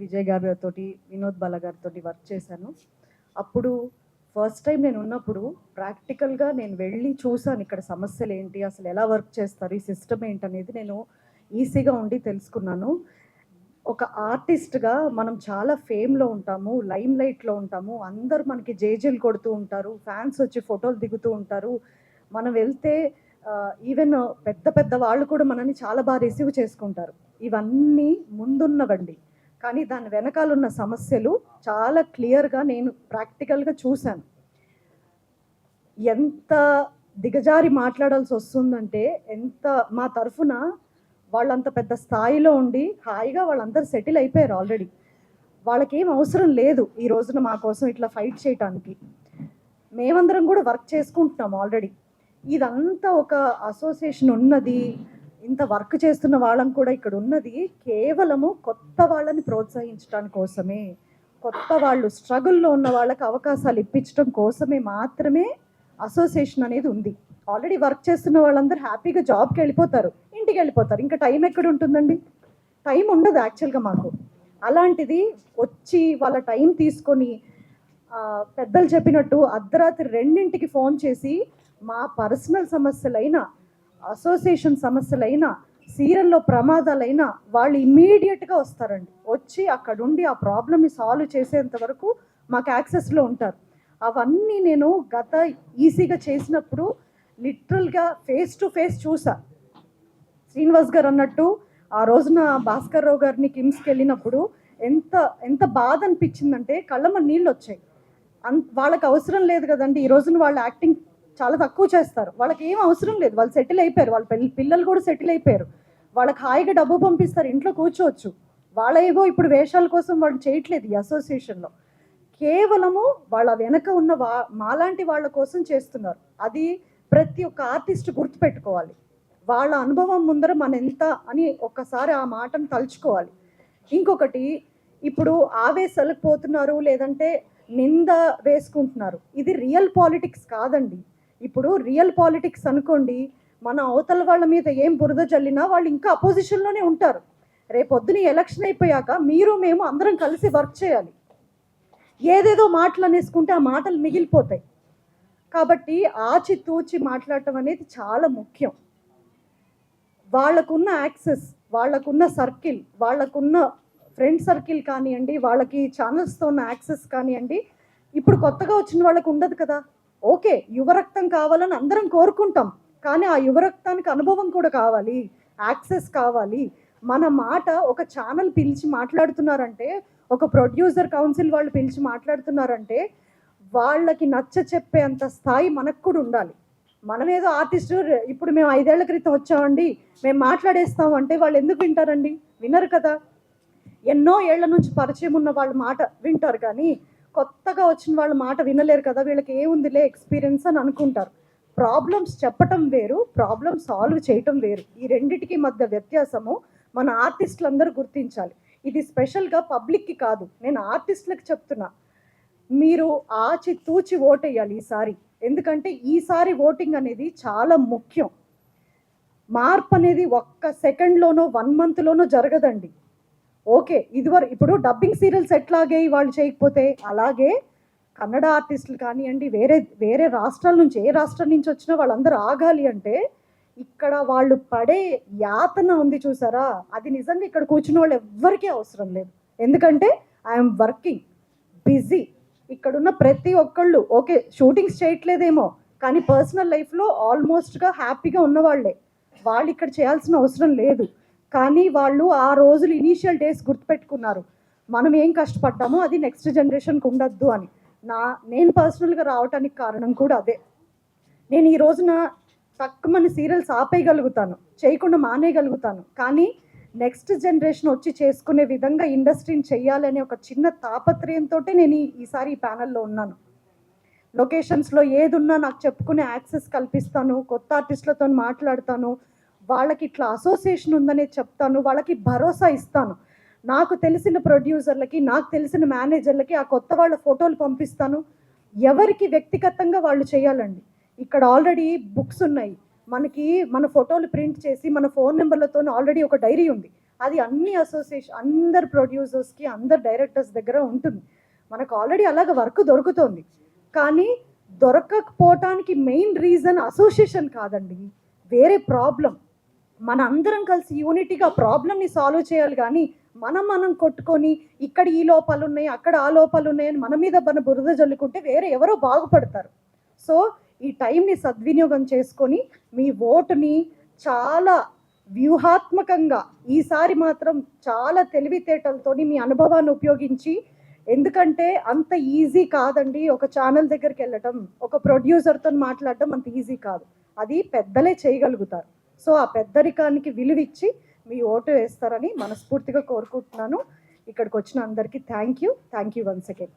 విజయ్ గారితో, వినోద్ బాల గారితో వర్క్ చేశాను. అప్పుడు ఫస్ట్ టైం నేను ఉన్నప్పుడు ప్రాక్టికల్గా నేను వెళ్ళి చూసాను ఇక్కడ సమస్యలు ఏంటి, అసలు ఎలా వర్క్ చేస్తారు, ఈ సిస్టమ్ ఏంటనేది నేను ఈజీగా ఉండి తెలుసుకున్నాను. ఒక ఆర్టిస్ట్గా మనం చాలా ఫేమ్లో ఉంటాము, లైమ్ లైట్లో ఉంటాము, అందరూ మనకి జేజేలు కొడుతూ ఉంటారు, ఫ్యాన్స్ వచ్చి ఫోటోలు దిగుతూ ఉంటారు. మనం వెళ్తే ఈవెన్ పెద్ద పెద్ద వాళ్ళు కూడా మనని చాలా బాగా రిసీవ్ చేసుకుంటారు. ఇవన్నీ ముందున్నవండి, కానీ దాని వెనకాలన్న సమస్యలు చాలా క్లియర్గా నేను ప్రాక్టికల్గా చూశాను. ఎంత దిగజారి మాట్లాడాల్సి వస్తుందంటే, ఎంత మా తరఫున వాళ్ళంత పెద్ద స్థాయిలో ఉండి హాయిగా వాళ్ళందరూ సెటిల్ అయిపోయారు ఆల్రెడీ. వాళ్ళకేం అవసరం లేదు ఈ రోజున మా కోసం ఇట్లా ఫైట్ చేయటానికి. మేమందరం కూడా వర్క్ చేసుకుంటున్నాం ఆల్రెడీ. ఇదంతా ఒక అసోసియేషన్ ఉన్నది, ఇంత వర్క్ చేస్తున్న వాళ్ళం కూడా ఇక్కడ ఉన్నది కేవలము కొత్త వాళ్ళని ప్రోత్సహించడం కోసమే, కొత్త వాళ్ళు స్ట్రగుల్లో ఉన్న వాళ్ళకి అవకాశాలు ఇప్పించడం కోసమే మాత్రమే అసోసియేషన్ అనేది ఉంది. ఆల్రెడీ వర్క్ చేస్తున్న వాళ్ళందరూ హ్యాపీగా జాబ్కి వెళ్ళిపోతారు, ఇంటికి వెళ్ళిపోతారు. ఇంకా టైం ఎక్కడ ఉంటుందండి? టైం ఉండదు యాక్చువల్గా మాకు. అలాంటిది వచ్చి వాళ్ళ టైం తీసుకొని పెద్దలు చెప్పినట్టు అర్ధరాత్రి 2ంటికి ఫోన్ చేసి మా పర్సనల్ సమస్యలైనా, అసోసియేషన్ సమస్యలైనా, సీరియల్లో ప్రమాదాలైనా వాళ్ళు ఇమ్మీడియట్గా వస్తారండి. వచ్చి అక్కడుండి ఆ ప్రాబ్లమ్ని సాల్వ్ చేసేంత వరకు మాకు యాక్సెస్లో ఉంటారు. అవన్నీ నేను గత ఈసీగా చేసినప్పుడు లిటరల్గా ఫేస్ టు ఫేస్ చూసా. శ్రీనివాస్ గారు అన్నట్టు ఆ రోజున భాస్కర్ రావు గారిని కిమ్స్కి వెళ్ళినప్పుడు ఎంత ఎంత బాధ అనిపించిందంటే కళ్ళమ్మ నీళ్ళు వచ్చాయి. వాళ్ళకి అవసరం లేదు కదండి, ఈ రోజున వాళ్ళు యాక్టింగ్ చాలా తక్కువ చేస్తారు, వాళ్ళకి ఏం అవసరం లేదు, వాళ్ళు సెటిల్ అయిపోయారు, వాళ్ళ పిల్లలు కూడా సెటిల్ అయిపోయారు, వాళ్ళకి హాయిగా డబ్బు పంపిస్తారు, ఇంట్లో కూర్చోవచ్చు. వాళ్ళ ఏవో ఇప్పుడు వేషాల కోసం వాళ్ళు చేయట్లేదు ఈ అసోసియేషన్లో. కేవలము వాళ్ళ వెనక ఉన్న మాలాంటి వాళ్ళ కోసం చేస్తున్నారు. అది ప్రతి ఒక్క ఆర్టిస్ట్ గుర్తుపెట్టుకోవాలి. వాళ్ళ అనుభవం ముందర మన ఎంత అని ఒక్కసారి ఆ మాటను తలుచుకోవాలి. ఇంకొకటి, ఇప్పుడు ఆవేశాలకు పోతున్నారు, లేదంటే నింద వేసుకుంటున్నారు. ఇది రియల్ పాలిటిక్స్ కాదండి. ఇప్పుడు రియల్ పాలిటిక్స్ అనుకోండి, మన అవతల వాళ్ళ మీద ఏం బురద జల్లినా వాళ్ళు ఇంకా అపోజిషన్లోనే ఉంటారు. రేపొద్దున ఎలక్షన్ అయిపోయాక మీరు మేము అందరం కలిసి వర్క్ చేయాలి. ఏదేదో మాటలు అనేసుకుంటే ఆ మాటలు మిగిలిపోతాయి. కాబట్టి ఆచితూచి మాట్లాడటం అనేది చాలా ముఖ్యం. వాళ్ళకున్న యాక్సెస్, వాళ్ళకున్న సర్కిల్, వాళ్ళకున్న ఫ్రెండ్ సర్కిల్ కానివ్వండి, వాళ్ళకి ఛానల్స్తో ఉన్న యాక్సెస్ కానివ్వండి, ఇప్పుడు కొత్తగా వచ్చిన వాళ్ళకు ఉండదు కదా. ఓకే, యువరక్తం కావాలని అందరం కోరుకుంటాం, కానీ ఆ యువరక్తానికి అనుభవం కూడా కావాలి, యాక్సెస్ కావాలి. మన మాట ఒక ఛానల్ పిలిచి మాట్లాడుతున్నారంటే, ఒక ప్రొడ్యూసర్ కౌన్సిల్ వాళ్ళు పిలిచి మాట్లాడుతున్నారంటే వాళ్ళకి నచ్చ చెప్పేంత స్థాయి మనకు కూడా ఉండాలి. మనమేదో ఆర్టిస్టు ఇప్పుడు మేము 5 ఏళ్ల క్రితం వచ్చామండి, మేము మాట్లాడేస్తాం అంటే వాళ్ళు ఎందుకు వింటారండి? వినరు కదా. ఎన్నో ఏళ్ల నుంచి పరిచయం ఉన్న వాళ్ళ మాట వింటారు, కానీ కొత్తగా వచ్చిన వాళ్ళ మాట వినలేరు కదా. వీళ్ళకి ఏముందిలే ఎక్స్పీరియన్స్ అని అనుకుంటారు. ప్రాబ్లమ్స్ చెప్పటం వేరు, ప్రాబ్లమ్ సాల్వ్ చేయటం వేరు. ఈ రెండిటికి మధ్య వ్యత్యాసము మన ఆర్టిస్టులందరూ గుర్తించాలి. ఇది స్పెషల్గా పబ్లిక్కి కాదు, నేను ఆర్టిస్టులకు చెప్తున్నా. మీరు ఆచితూచి ఓటేయాలి ఈసారి. ఎందుకంటే ఈసారి ఓటింగ్ అనేది చాలా ముఖ్యం. మార్పు అనేది ఒక్క సెకండ్లోనో 1 మంత్లోనో జరగదండి. ఓకే, ఇప్పుడు డబ్బింగ్ సీరియల్స్ ఎట్లాగే వాళ్ళు చేయకపోతే, అలాగే కన్నడ ఆర్టిస్టులు కానివ్వండి, వేరే రాష్ట్రాల నుంచి, ఏ రాష్ట్రం నుంచి వచ్చినా వాళ్ళందరూ ఆగాలి అంటే ఇక్కడ వాళ్ళు పడే యాతన ఉంది చూసారా, అది నిజంగా ఇక్కడ కూర్చున్న వాళ్ళు ఎవ్వరికీ అవసరం లేదు. ఎందుకంటే ఐఎమ్ వర్కింగ్, బిజీ. ఇక్కడున్న ప్రతి ఒక్కళ్ళు ఓకే షూటింగ్స్ చేయట్లేదేమో, కానీ పర్సనల్ లైఫ్లో ఆల్మోస్ట్గా హ్యాపీగా ఉన్నవాళ్లే. వాళ్ళు ఇక్కడ చేయాల్సిన అవసరం లేదు, కానీ వాళ్ళు ఆ రోజులు ఇనీషియల్ డేస్ గుర్తుపెట్టుకున్నారు. మనం ఏం కష్టపడ్డామో అది నెక్స్ట్ జనరేషన్కి ఉండద్దు అని. నేను పర్సనల్గా రావడానికి కారణం కూడా అదే. నేను ఈ రోజున తక్కువని సీరియల్స్ ఆపేయగలుగుతాను, చేయకుండా మానేయగలుగుతాను, కానీ నెక్స్ట్ జనరేషన్ వచ్చి చేసుకునే విధంగా ఇండస్ట్రీని చెయ్యాలనే ఒక చిన్న తాపత్రయంతో నేను ఈసారి ఈ ప్యానెల్లో ఉన్నాను. లొకేషన్స్లో ఏదున్నా నాకు చెప్పుకునే యాక్సెస్ కల్పిస్తాను, కొత్త ఆర్టిస్టులతో మాట్లాడతాను, వాళ్ళకి ఇట్లా అసోసియేషన్ ఉందనే చెప్తాను, వాళ్ళకి భరోసా ఇస్తాను. నాకు తెలిసిన ప్రొడ్యూసర్లకి, నాకు తెలిసిన మేనేజర్లకి ఆ కొత్త వాళ్ళ ఫోటోలు పంపిస్తాను. ఎవరికి వ్యక్తిగతంగా వాళ్ళు చేయాలండి. ఇక్కడ ఆల్రెడీ బుక్స్ ఉన్నాయి, మన ఫోటోలు ప్రింట్ చేసి మన ఫోన్ నెంబర్లతో ఆల్రెడీ ఒక డైరీ ఉంది. అది అన్ని అసోసియేషన్ అందరు ప్రొడ్యూసర్స్కి అందరు డైరెక్టర్స్ దగ్గర ఉంటుంది. మనకు ఆల్రెడీ అలాగ వర్క్ దొరుకుతుంది. కానీ దొరకకపోవటానికి మెయిన్ రీజన్ అసోసియేషన్ కాదండి, వేరే ప్రాబ్లం. మన అందరం కలిసి యూనిటీగా ప్రాబ్లమ్ని సాల్వ్ చేయాలి. కానీ మనం కొట్టుకొని ఇక్కడ ఈ లోపాలు ఉన్నాయి, అక్కడ ఆ లోపాలు ఉన్నాయని మన మీద మన బురద జల్లుకుంటే వేరే ఎవరో బాగుపడతారు. సో ఈ టైంని సద్వినియోగం చేసుకొని మీ ఓటుని చాలా వ్యూహాత్మకంగా ఈసారి మాత్రం చాలా తెలివితేటలతోని మీ అనుభవాన్ని ఉపయోగించి, ఎందుకంటే అంత ఈజీ కాదండి ఒక ఛానల్ దగ్గరికి వెళ్ళటం, ఒక ప్రొడ్యూసర్తో మాట్లాడటం అంత ఈజీ కాదు. అది పెద్దలే చేయగలుగుతారు. సో ఆ పెద్దరికానికి విలువిచ్చి మీ ఓటు వేస్తారని మనస్ఫూర్తిగా కోరుకుంటున్నాను. ఇక్కడికి వచ్చిన అందరికీ థ్యాంక్ యూ వన్స్ అగైన్.